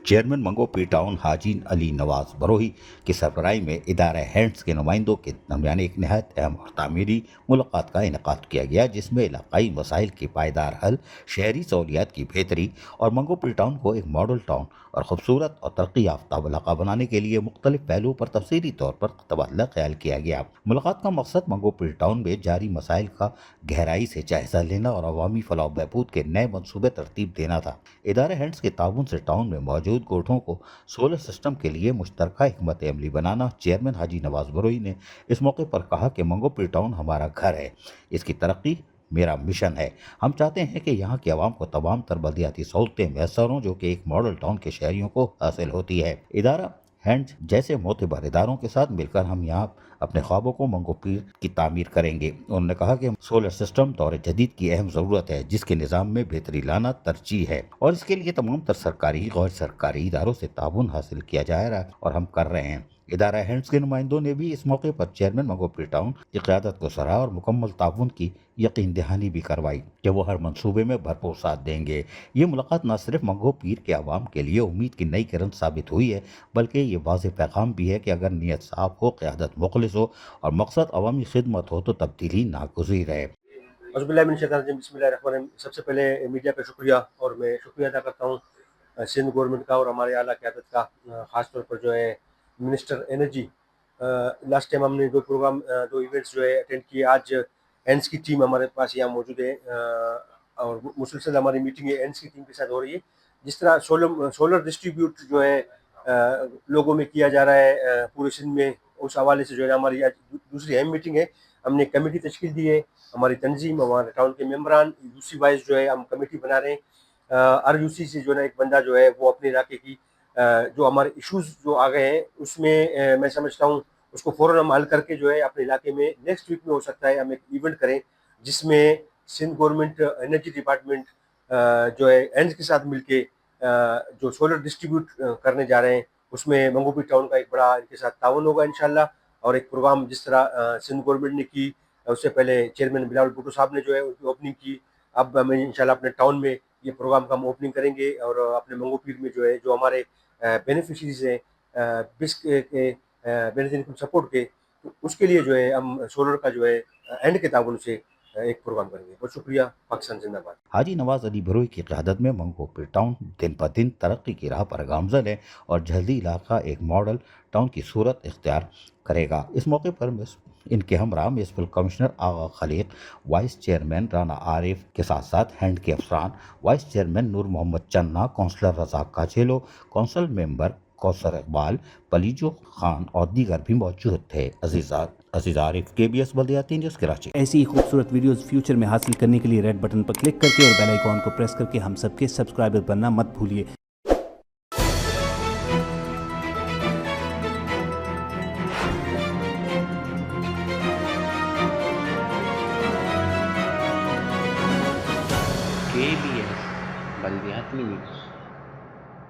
Chairman मंगो P town Haji Ali Nawaz Barohi की सरबराही में इदारा हैंड्स के नुमाइंदों के दरमियान एक नहायत अहम और तामीरी मुलाकात का इनेकाद किया गया, जिसमें इलाकाई मसाइल की पायदार हल, शहरी सहूलियात की बेहतरी और मंगो पी टाउन को एक मॉडल टाउन और खूबसूरत और तरक्की याफ्ता इलाका बनाने के लिए मुख्तलिफ पहलुओं पर तफसीली तौर पर तबादला ख्याल किया गया। मुलाकात का मकसद मंगो पी टाउन में जारी मसाइल का गहराई से जायजा लेना और अवामी फलाह बहबूद के नए मनसूबे तरतीब देना था। इदारे हैंड्स के ताउन से टाउन में मौजूद गोठों को सोलर सिस्टम के लिए मुश्तरका हिकमत अमली बनाना। चेयरमैन हाजी नवाज बरोही ने इस मौके पर कहा कि मंगो पी टाउन हमारा घर है, इसकी तरक्की मेरा मिशन है। हम चाहते हैं कि यहाँ के अवाम को तमाम तर बल्दियाती सहूलतें मैसर हों जो कि एक मॉडल टाउन के शहरियों को हासिल होती है। इदारा हैंड्स जैसे मोतबर इदारों के साथ मिलकर हम यहाँ अपने ख्वाबों को मंगो पीर की तामीर करेंगे। उन्होंने कहा कि सोलर सिस्टम दौर जदीद की अहम ज़रूरत है, जिसके निज़ाम में बेहतरी लाना तरजीह है और इसके लिए तमाम तर सरकारी गैर सरकारी इदारों से ताउन हासिल किया जा रहा है और हम कर रहे हैं। इदारा हैंड्स के नुमाइंदों ने भी इस मौके पर चेयरमैन मंगो पी टाउन की क़यादत को सराहा और मुकम्मल ताउन की यकीन दहानी भी करवाई कि वो हर मंसूबे में भरपूर साथ देंगे। ये मुलाकात न सिर्फ मंगो पीर के अवाम के लिए उम्मीद की नई किरण साबित हुई है, बल्कि ये वाज़ेह पैगाम भी है कि अगर नीयत साफ हो, क़यादत मुखलिस हो और मकसद अवामी खिदमत हो तो तब्दीली नागुज़ीर है। सबसे पहले मीडिया का शुक्रिया, और मैं शुक्रिया अदा करता हूँ सिंध गवर्नमेंट का और हमारे आला क़यादत का, ख़ास तौर पर जो है मिनिस्टर एनर्जी। लास्ट टाइम हमने दो इवेंट्स जो है अटेंड किए। आज एंड्स की टीम हमारे पास यहाँ मौजूद है और मुसलसल हमारी मीटिंग है एंड्स की टीम के साथ हो रही है। जिस तरह सोलर डिस्ट्रीब्यूट जो है लोगों में किया जा रहा है पूरे सिंध में, उस हवाले से जो है हमारी आज दूसरी अहम मीटिंग है। हमने कमेटी तश्कील दी है, हमारी तंजीम, हमारे टाउन के मेम्बरान यूसी वाइज जो है हम कमेटी बना रहे हैं। हर यूसी से जो है एक बंदा जो है वो अपने इलाके की जो हमारे इश्यूज जो आ गए हैं उसमें मैं समझता हूँ उसको फ़ौरन हम हल करके जो है अपने इलाके में नेक्स्ट वीक में हो सकता है हम एक इवेंट करें जिसमें सिंध गवर्नमेंट एनर्जी डिपार्टमेंट जो है एंड्स के साथ मिलके जो सोलर डिस्ट्रीब्यूट करने जा रहे हैं उसमें मंगो पी टाउन का एक बड़ा इनके साथ ताउन होगा इंशाल्लाह। और एक प्रोग्राम जिस तरह सिंध गवर्नमेंट ने की, उससे पहले चेयरमैन बिलावल भुट्टो साहब ने जो है उनकी ओपनिंग की, अब हमें इंशाल्लाह अपने टाउन में ये प्रोग्राम का हम ओपनिंग करेंगे। और अपने मंगो पीर में जो है जो हमारे बेनिफिशरीज हैं बिस्क के बेनिफिट सपोर्ट के, तो उसके लिए जो है हम सोलर का जो है एंड के ताउन से एक प्रोग्राम करेंगे। बहुत शुक्रिया। पाकिस्तान जिंदाबाद। हाजी नवाज अली बरोही की क़यादत में मंगो पी टाउन दिन ब दिन तरक्की की राह पर गामज़न है और जल्दी इलाका एक मॉडल टाउन की सूरत इख्तियार करेगा। इस मौके पर इनके हमरा म्यूनसिपल कमिश्नर आगा खलीक, वाइस चेयरमैन राना आरिफ के साथ साथ हैंड के अफसरान, vice chairman Noor Mohammad Channa, councillor Razzaq Kachelo, council member Kausar Iqbal, Palijo Khan और दीगर भी मौजूद थे। अजीज आरिफ, KBS बल्दियाती न्यूज़, कराची। ऐसी ही खूबसूरत वीडियोस फ्यूचर में हासिल करने के लिए रेड बटन पर क्लिक करके और बेल आइकॉन को प्रेस करके हम सबके सब्सक्राइबर बनना मत भूलिए। KBS बल्दियाती न्यूज़।